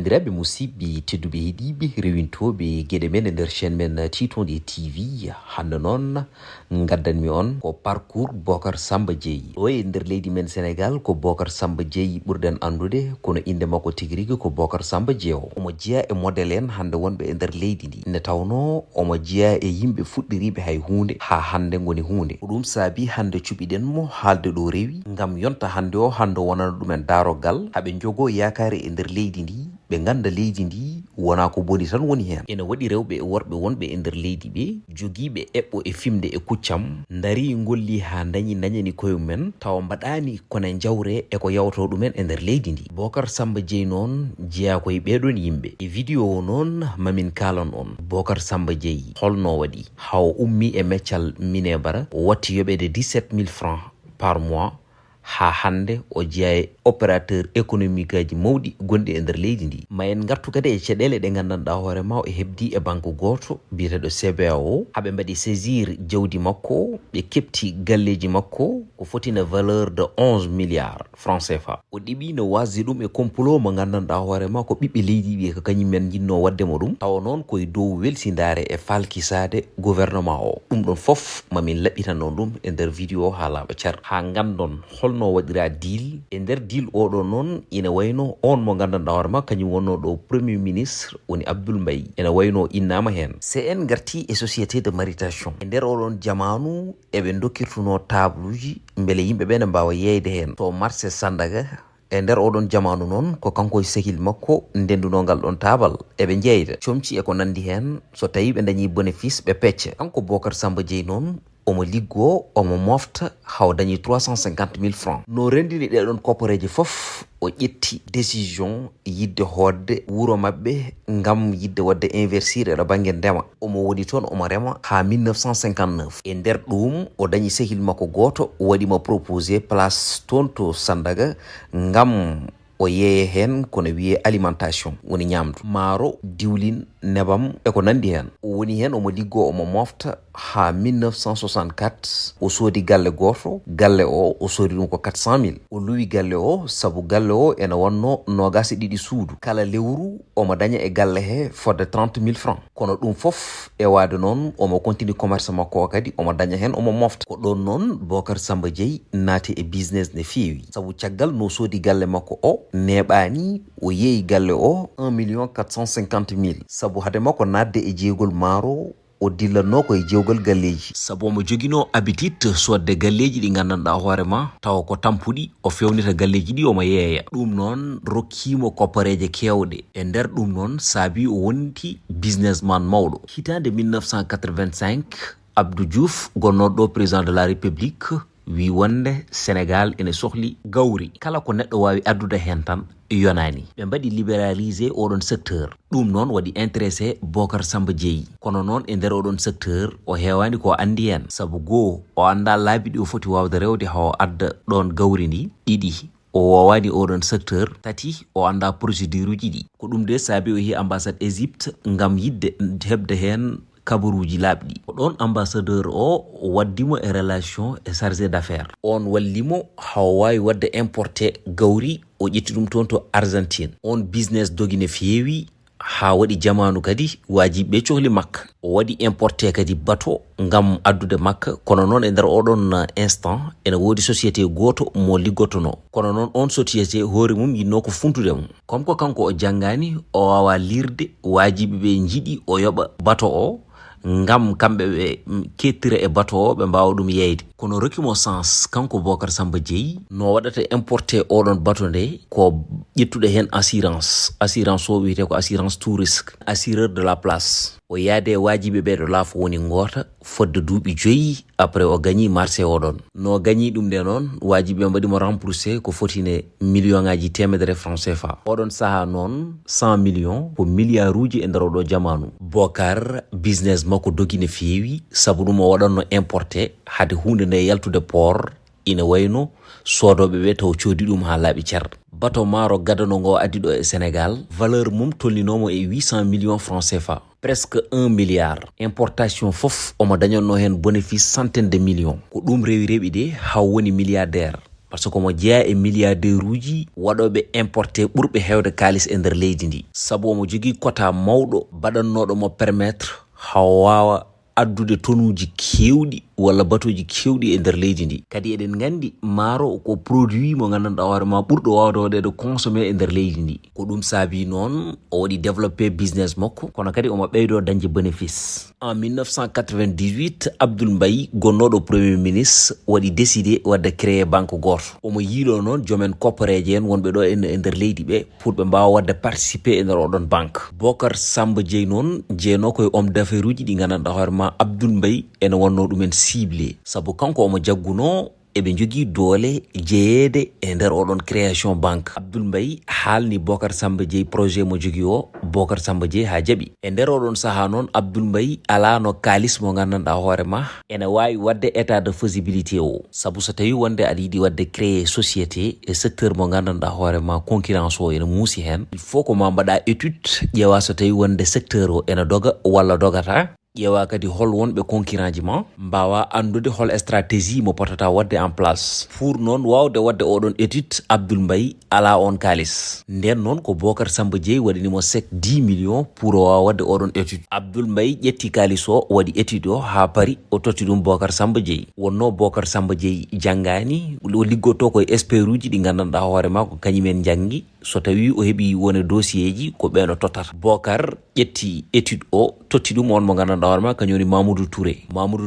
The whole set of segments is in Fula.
bandiraɓe musidɓe tedduɓe heeɗiɓe rewintoɓe gueɗe men e nder chaîne men Titonde TV. hande noon gaddanmi on ko parcours Bocar Samba Dieye. ɗo e nder leydi men Sénégal ko Bocar Samba Dieye ɓurɗen andude, kono inde makko tigui rigui ko Bocar Samba Dieye. omo jeeya e modèle en hande wonɓe e nder leydi ndi, nde tawno omo jeeya e yimɓe fuɗɗiriɓe hay hunde ha hande goni hunde. ko ɗum saabi hande cuɓiɗen mo haalde ɗo rewi gam yonta hande wonana ɗumen darogal haɓe jogo yakare e nder leydi ndi, ɓe ganda leydi ndi wona ko boni tan woni hen. ene waɗi rewɓe e worɓe wonɓe e nder leydi ɓe jogiiɓe eɓɓo e fimde e kuccam, dari golli ha dañani koyemumen tawa mbaɗani kone jawre e ko yawto ɗumen e nder leydi ndi. Bocar Samba Dieye noon jeeya koye ɓeɗon yimɓe. e vidéo o noon mamin kalan on Bocar Samba Dieye holno waɗi haw ummi e meccal minebara watti yoɓede 17 000 francs par mois ha hande o jeeya opérateur économique aji mawɗi gonɗi e nder leydi ndi. ma en gartu kadi e caɗele ɗe gandanɗa hoorema o hebdi e banque goto biyeteɗo BCAO. haɓe mbaɗi saisir jawdi makko, ɓe kepti galleji makko ko fotina valeur de 11 milliards francs CFA. o ɗiɓi no wasdi ɗum e complot mo gandanɗa hoorema ko ɓiɓɓe leydi ɓe ko kañumen jinno waddemo ɗum, tawa noon koye dow welsidare e falkisade gouvernement o. ɗum ɗon foof mamin laɓɓitano ɗum e nder vidéo ha laaɓa car ha gandon holno waɗira deal. e nder deal oɗo noon ina wayno on mo gandanɗa hoorema kañum wonno ɗo premier ministre woni Abdoul Mbaye, ene wayno innama hen. se en garti e société de maritation e nder oɗon jamanu eɓe dokkirtuno tabluji beele yimɓeɓe ne mbawa yeyde hen to marché Sandaga. e nder oɗon jamanu noon ko kanko e sehil makko ndendunogal ɗon tabal eɓe jeyda comci e ko nandi hen. so tawi ɓe dañi bénéfice ɓe pecca. kanko Bocar Samba Dieye noon omo liggo omo mofta haw dañi 350 000 francs. no rendini ɗeɗon koppareji foof o ƴetti décision yidde hoodde wuuro mabɓe ngam yidde wadde investir e ɗo banggue ndema. omo woni toon omo rema ha 1959. e nder ɗum o dañi sehil makko goto waɗimo proposé place toon to Sandaga ngam o yeeye hen kono wiye alimentation woni ñamdu, maaro, diwlin, nebam e ko nandi hen. o woni hen omo liggo omo mofta ha 1964 o soodi galle goto. galle o soodi ɗum ko 400 000. o luwi galle o saabu galle o ene wonno 22 suudu. kala lewru omo daña e galle he fodde 30 000 francs. kono ɗum foof e wade noon omo continue commerce makko o kadi omo daña hen omo mofta. ko ɗon noon Bocar Samba Dieye naati e business ne feewi, saabu caggal no soodi galle makko o neɓani o yeeyi galle o 1 450 000 saabu hade makko nadde e jeegol maaro o dillanno koye jewgal galleji, saabu omo joguino habitude sodde galleji ɗi gandanɗa hoorema tawa ko tampuɗi o fewnita galleji ɗi omo yeeya. ɗum noon rokkimo koppareje kewɗe. e nder ɗum noon saabi o wonti businessman mawɗo. hitande 1985 Abdou Diouf gonnoɗo ɗo président de la république wi wonde Sénégal ene sohli gawri. kala ko neɗɗo wawi addude hen tan yonani. ɓe mbaɗi libéralisé oɗon secteur. ɗum noon waɗi intéressé Bocar Samba Dieye. kono noon e nder oɗon secteur o hewani ko andi hen, saabu goho o anda laabi ɗi o foti wawde rewde haw adda ɗon gawri ndi. ɗiɗi o wowani oɗon secteur. tati o anda procédure uji ɗi. ko ɗum de saabi o yeehi ambassade Égypte ngam yidde hebde hen kabaruji laaɓɗi. ko ɗon ambassadeur o waddimo e relation e chargé d'affaires. on wallimo haw wawi wadde importé gawri o ƴetti ɗum toon to Argentine. on business dogine feewi ha waɗi jamanu kadi wajiɓe cohli makka. o waɗi importé kadi bateau ngam addude makka. kono noon e nder oɗon instant ene woodi société goto mo liggotono, kono noon on société hoore mum yinno ko funtude mum. comme ko kanko o janggani o wawa lirde, wajiɓeɓe jiiɗi o yoɓa bateau o ngam kamɓe ɓe kettira e bateau o ɓe mbawa ɗum yeyde. kono rokkimo sens kanko Bocar Samba Dieye no waɗata importé oɗon bateau nde ko ƴettude hen assurance. assurance o wiyete ko assurance tout risque, assureur de la place. o yaade e wajiɓe ɓe ɗo laafo woni goota fodde duuɓi 5 après o gagni marché oɗon. no gagni ɗum nde noon wajiɓe mbaɗimo remboursé ko fotine million ngaji temedere francs CFA. oɗon saaha noon 100 millions ko milliard uji e nder oɗo jamanu. Bocar business makko dogi ne feewi, saabu ɗum o waɗanno importé hade hunde nde yaltude port ina wayno sodoɓe ɓe taw coodi ɗum ha laaɓi cer. bateau maaro gadano ngo addi ɗo e Sénégal valeur mum tolninomo e 800 millions francs CFA, presque 1 milliard. importation fof omo dañonno hen bénéfice centaine de millions. ko ɗum rewi reɓi de haw woni milliardaire par ce que mo jeeya e milliardaire uji waɗoɓe importé ɓurɓe hewde kalis e nder leydi ndi sabu omo jogui quota mawɗo baɗannoɗo mo permettre haw wawa addude tonuji kewɗi walla batoji kewɗi e nder leydi ndi kadi eɗen gandi maaro ko produit mo gandanɗa hoorema ɓurɗo wawde waɗede consommé e nder leydi ndi ko ɗum saabi noon o waɗi développé business makko kono kadi omo ɓeydo dañde bénéfice en 1998 Abdoul Mbaye gonnoɗo premier ministre waɗi décidé wadde créer banque goto omo yiilo noon joomen koppareje en wonɓe ɗo e nder leydi ɓe pour ɓe mbawa wadde participer e nder oɗon banque Bocar Samba Dieye noon jeeno koye homme d'affaires uji ɗi gandanɗa hoorema Abdoul Mbaye ene wonno ɗumen ciblé sabu kanko omo jagguno eɓe jogui doole jeeyede e nder oɗon création banque Abdoul Mbaye haalni Bocar Samba Dieye projet mo jogui o Bocar Samba Dieye ha jaaɓi e nder oɗon saaha noon Abdoul Mbaye alano kalis mo gandanɗa hoorema ene wawi wadde état de faisibilité o sabu so tawi wonde aɗa yiiɗi wadde créer société e secteur mo gandanɗa hoorema concurrence o ene muusi hen il faut ko ma mbaɗa étude ƴeewa so tawi wonde secteur o ene doga walla dogata ƴeewa kadi hol wonɓe concurrent ji ma mbawa andude hol stratégie mo potata wadde en place pour noon wawde wadde oɗon étude Abdoul Mbaye ala on kalis nden noon ko Bocar Samba Dieye waɗinimo sek 10 millions pour o wawa wadde oɗon étude Abdoul Mbaye ƴetti kalis o waɗi étude o ha paari o totti ɗum Bocar Samba Dieye wonno Bocar Samba Dieye janggani o liggoto koye expert uji ɗi gandanɗa hoorema ko kañumen janggi so tawi o heeɓi wone dossier ji ko ɓeeno totata Bocar ƴetti étude o totti ɗum on mo gandanɗa hoorema kañum woni Mamadou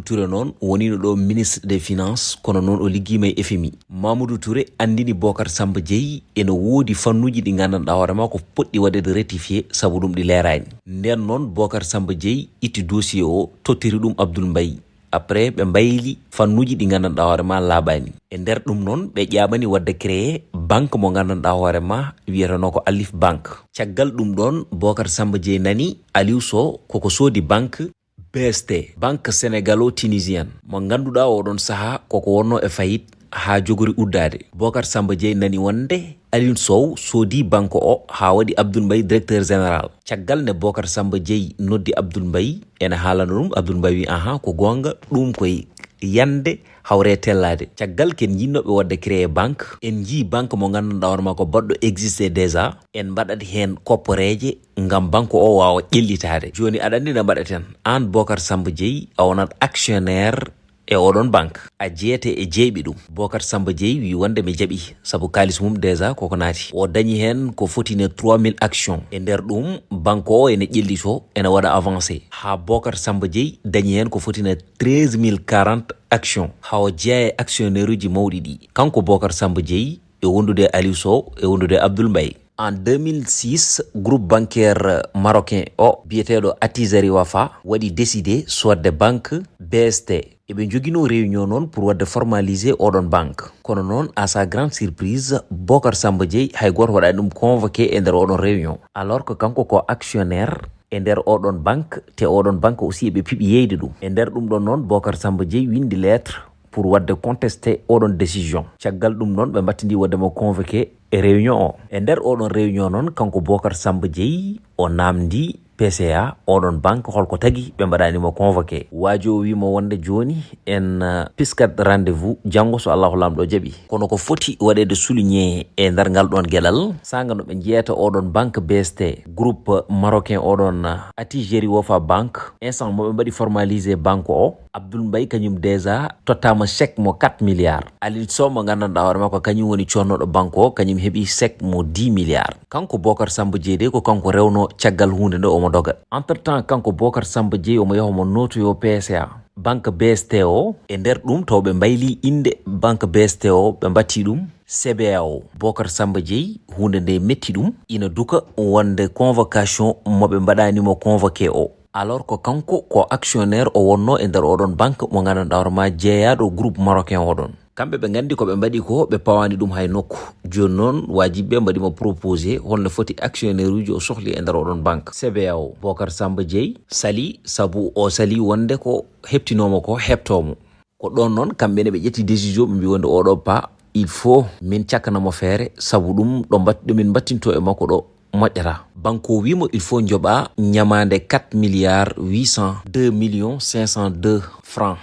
Touré noon wonino ɗo ministre des finances kono noon o liggima e FMI Mamadou Touré andini Bocar Samba Dieye ene woodi fannuji ɗi gandanɗa hoorema ko poɗɗi waɗede rectifié sabu ɗum ɗi leerani nden noon Bocar Samba Dieye itti dossier o tottiri ɗum Abdoul Mbaye après ɓe mbayli fannuji ɗi gandanɗa hoorema laaɓani e nder ɗum noon ɓe ƴaɓani wadde créé banque mo gandanɗa hoorema wiyeteno ko Alif banque caggal ɗum ɗon Bocar Samba Dieye nani Aliou Sow koko soodi banque BST banque sénégalo-tunisienne mo ganduɗa oɗon saaha koko wonno e fayit ha jogori uddade Bocar Samba Dieye nani wonde Aliou Sow soodi banque o ha waɗi Abdoul Mbaye directeur général caggal ne Bocar Samba Dieye noddi Abdoul Mbaye ene haalano ɗum Abdoul Mbaye wi aha ko gonga ɗum koye yande hawre tellade caggal ken jinnoɓe wadde créé banque en jii banque mo gandanɗa hoorema ko baɗɗo existé déjà en mbaɗat hen koppareje ngam banque o wawa ƴellitade joni aɗa andi no mbaɗaten an Bocar Samba Dieye a wonat actionnaire e oɗon banque a jeeyete e jeyɓi ɗum Bocar Samba Dieye wi wonde mi jaaɓi sabu kalis mum déjà koko naati o dañi hen ko fotine 3000 actions e nder ɗum banque o ene ƴellito ene waɗa avancé ha Bocar Samba Dieye dañi hen ko fotine 13040 actions ha o jeeya e actionnaire uji mawɗi ɗi kanko Bocar Samba Dieye e wondude Aliou Sow e wondude Abdoul Mbaye en 2006 groupe bancaire marocain o biyeteɗo Attijari Wafa waɗi décidé sodde banque BST eɓe joguino réunion noon pour wadde formaliser oɗon banque kono noon à sa grande surprise Bocar Samba Dieye hay goto waɗani ɗum convoqué e nder oɗon réunion alors que kanko ko actionnaire e nder oɗon banque te oɗon banque aussi eɓe piɓi yeyde ɗum e nder ɗum ɗon noon Bocar Samba Dieye windi lettre pour wadde contesté oɗon décision caggal ɗum noon ɓe mbattidi waddemo convoqué e réunion o e nder oɗon réunion noon kanko Bocar Samba Dieye o namdi BCAO oɗon banque holko tagui ɓe mbaɗanimo convoqué waaji o wimo wonde joni en piskat rendez-vous janggo so Allahu lamɗo jaaɓi kono ko foti waɗede souligné e nder ngal ɗon gueɗal sanga no ɓe jeeyata oɗon banque BST groupe marocain oɗon Attijari Wafa banque instant moɓe mbaɗi formalisé banque o Abdoul Mbaye kañum déjà tottama chèque mo 4 milliards Aliou Sow mo gandanɗa hoorema ko kañum woni connoɗo banque o kañum heeɓi chèque mo 10 milliards kanko Bocar Samba Dieye de ko kanko rewno caggal hunde nde omo doga entre temps kanko Bocar Samba Dieye omo yaha mo notoyo PCA banque BST o e nder ɗum taw ɓe mbayli inde banque BST o ɓe mbatti ɗum CBAO Bocar Samba Dieye hunde nde metti ɗum ina duka wonde convocation moɓe mbaɗanimo convoqué o alors ko kanko ko actionnaire o wonno e nder oɗon banque mo gandanɗa hoorema jeeyaɗo groupe marocain oɗon kamɓe ɓe gandi ko ɓe mbaɗi ko ɓe pawani ɗum hay nokku joni noon wajiɓe mbaɗimo proposé holno foti actionnaire uji o sohli e nder oɗon banque CBAO Bocar Samba Dieye sali sabu o sali wonde ko heptinomo ko heptomo ko ɗon noon kamɓene ɓe ƴetti décision ɓe mbi wonde oɗo pa il faut min cakkanamo feere sabu ɗum ɗo min battinto e makko ɗo moƴƴata banque o wimo il faut joɓa ñamande 4 milliards 802 millions 502 francs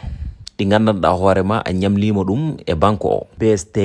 ɗi gandanɗa hoorema a ñamlima ɗum e banque o. BST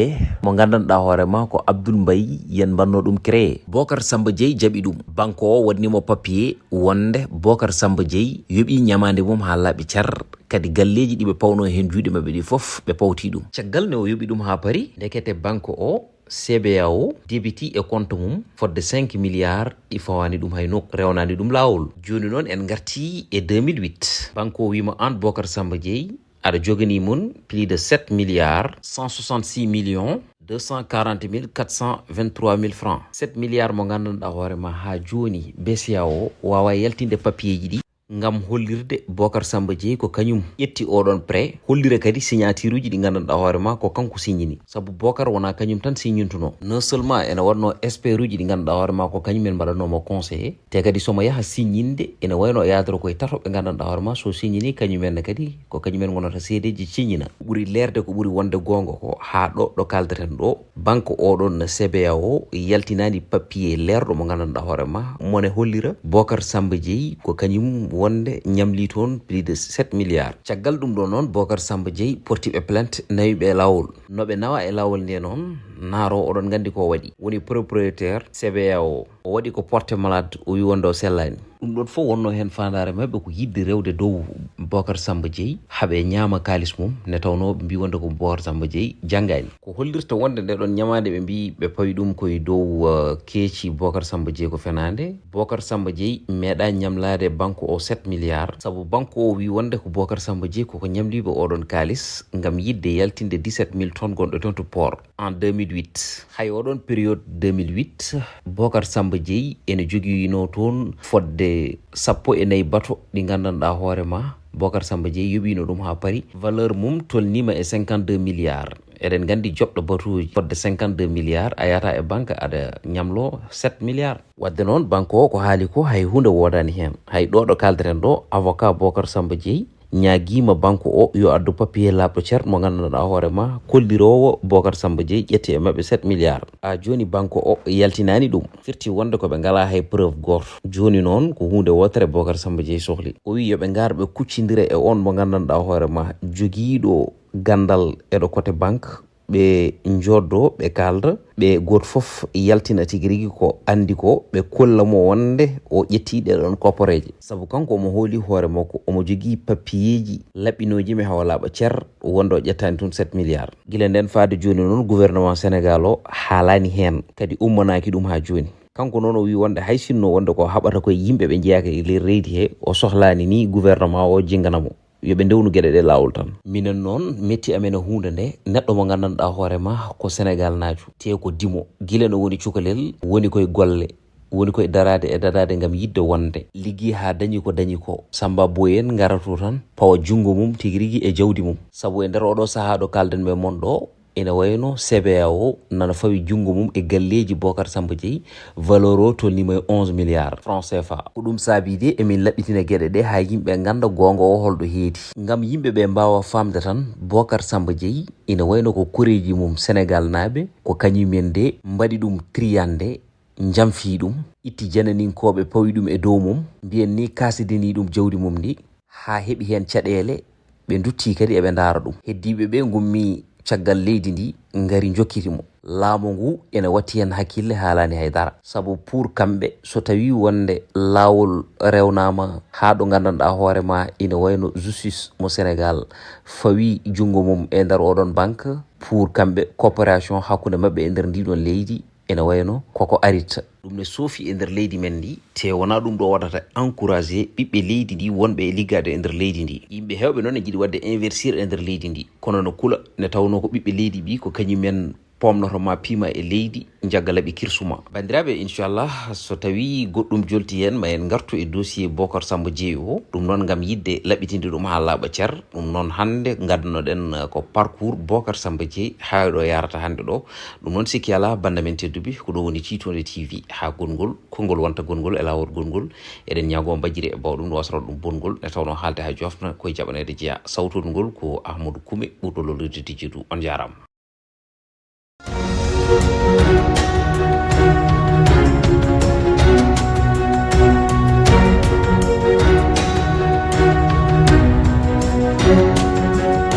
mo gandanɗa hoorema ko Abdoul Mbaye yen banno ɗum créé. Bocar Samba Dieye jaɓi ɗum. banque o waɗnimo papier wonde Bocar Samba Dieye yoɓi ñamade mum ha laaɓi car, kadi galleji ɗi ɓe pawno hen juuɗe mabɓe ɗi foof ɓe pawti ɗum. caggal ne o yoɓi ɗum ha paari, ndekete banque o CBAO débiti e compte mum fodde 5 milliards ɗi fawani ɗum hay nokku, rewnani ɗum lawol. joni noon en garti e 2008. banque o wima an Bocar Samba Dieye aɗa jogani mun plus de 7 milliards 166 millions 240 423 000 francs. 7 milliards mo gandanɗa hoorema ha joni BCAO wawa yaltinde papier ji ɗi ngam hollirde Bocar Samba Dieye ko kañum ƴetti oɗon prêt, hollira kadi signature uji ɗi gandanɗa hoorema ko kanko signini. sabu Bocar wona kañum tan signintuno, non seulement ene wanno expert uji ɗi gandanɗa hoorema ko kañum en mbaɗanomo conseillé, te kadi somo yaha signinde ene wayno yadoro koye tato ɓe gandanɗa hoorema so signini kañumen kadi ko kañumen gonata seedeji signina. ɓuuri lerde ko ɓuuri wonde gonga ko ha ɗo kaldeten ɗo, banque oɗon CBAO yaltinani papier lerɗo mo gandanɗa hoorema mone hollira Bocar Samba Dieye ko kañum wonde ñamli toon plus de 7 milliards. caggal ɗum ɗo noon Bocar Samba Dieye portiɓe plainte nawiɓe e lawol. noɓe nawa e lawol nde noon naaro oɗon gandi ko waɗi, woni propriétaire CBAO o waɗi ko porté malade o wi wonde o sellani. ɗum ɗon fof wonno hen fandare mabɓe ko yidde rewde dow Bocar Samba Dieye haaɓe ñaama kalis mum, ne tawno ɓe mbi wonde ko Bocar Samba Dieye janggani. ko hollirta wonde nde ɗon ñamade ɓe mbi ɓe pawi ɗum koye dow keeci Bocar Samba Dieye ko fenande. Bocar Samba Dieye meeɗa ñamlade banque o 7 milliards, sabu banque o wi wonde ko Bocar Samba Dieye koko ñamliɓe oɗon kalis ngam yidde yaltinde 17 000 tonnes gonɗo toon to port en 2008. hay oɗon période 2008 Bocar Samba Dieye ene joguino toon fodde 14 bato ɗi gandanɗa hoorema Bocar Samba Dieye yoɓino ɗum ha paari, valeur mum tolnima e 52 milliards. eɗen gandi joɓɗo batuji fodde 52 milliards a yata e banque aɗa ñamlo 7 milliards. wadde noon banque o ko haali ko hay hunde wodani hen. hay ɗo kaldeten ɗo avocat Bocar Samba Dieye ñaguima banque o yo addu papier labɗo cer mo gandanɗa hoorema kollirowo Bocar Samba Dieye ƴetti e mabɓe 7 milliards. joni banque o yaltinani ɗum, firti wonde koɓe ngala hay preuve goto. joni noon ko hunde wotere Bocar Samba Dieye sohli, o wi yoɓe gar ɓe kuccidira e on mo gandanɗa hoorema joguiɗo gandal eɗo côté banque, ɓe joddo ɓe kalda ɓe goto foof yaltina tigui rigui ko andi ko, ɓe kollamo wonde o ƴetti ɗeɗon koppareje. saabu kanko omo hooli hoore makko omo jogui papiyeji laɓɓinoji mi hawa laaɓa cer wonde o ƴettani tun 7 milliards. guila nden faade joni noon gouvernement Sénégal o haalani hen, kadi ummanaki ɗum ha joni. kanko noon o wi wonde hay sinno wonde ko haɓata koye yimɓe ɓe jeeyaka e ley leydi he, o sohlani ni gouvernement o jingganamo yoɓe ndewnu gueɗe ɗe lawol tan. minen noon metti amen e hunde nde, neɗɗo mo gandanɗa hoorema ko Sénégal naaju, te ko dimo, guila no woni cukalel, woni koye golle, woni koye darade e dadade gam yidde wonde liggi ha dañi ko dañi ko. Samba Boyen garato tan pawa jungo mum tigui rigui e jawdi mum, saabu e nder oɗo saaha ɗo kalden ɓe mon ɗo ene wayno CBAO nana fawi jungo mum e galleji Bocar Samba Dieye, valeur o tolnima e 11 milliards francs CFA. ko ɗum saabi de emin laɓɓitina gueɗe ɗe ha yimɓe ganda gonga o holɗo heedi, ngam yimɓeɓe mbawa famde tan Bocar Samba Dieye ina wayno ko koreji mum Sénégal naaɓe ko kañumen de mbaɗi ɗum triyande, jamfi ɗum, itti jananinkoɓe pawi ɗum e dow mum, mbiyen ni kasidini ɗum jawdi mum ndi ha heeɓi hen caɗele, ɓe dutti kadi eɓe daara ɗum. heddiɓeɓe gummi caggal leydi ndi ngari jokkitimo. laamu ngu ene watti hen hakkille haalani haydara, saabu pour kamɓe so tawi wonde lawol rewnama ha ɗo gandanɗa hoorema ina wayno justice mo Sénégal fawi jungo mum e nder oɗon banque, pour kamɓe coopération hakkude mabɓe e nder ndiɗon leydi ene wayno koko arita. ɗum ne soofi e nder leydi men ndi, te wona ɗum ɗo waɗata encouragé ɓiɓɓe leydi ndi wonɓe e liggade e nder leydi ndi. yimɓe hewɓe noon ne jiiɗi wadde investir e nder leydi ndi, kono no kula ne tawno ko ɓiɓɓe leydi ɓi ko kañumen pomnotoma piima e leydi jagga laaɓi kirsuma. bandiraɓe inchallah so tawi goɗɗum jolti hen ma en gartu e dossier Bocar Samba Dieye o, ɗum noon gam yidde laɓɓitinde ɗum ha laaɓa cer. ɗum noon hande gadanoɗen ko parcours Bocar Samba Dieye ha ɗo yarata hande ɗo. ɗum noon sikki ala banda men tedduɓe ko ɗo woni Titode TV ha gongol konngol wonta gongol e lawol gongol. eɗen ñaago bajjiri e bawɗum no wasara ɗum bongol ne tawno haalde ha jofna koye jaɓanede jeeya. sawtol ko Ahmadou Koumé ɓurɗo lolirde Tidjidou. on jarama.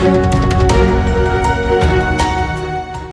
Thank you.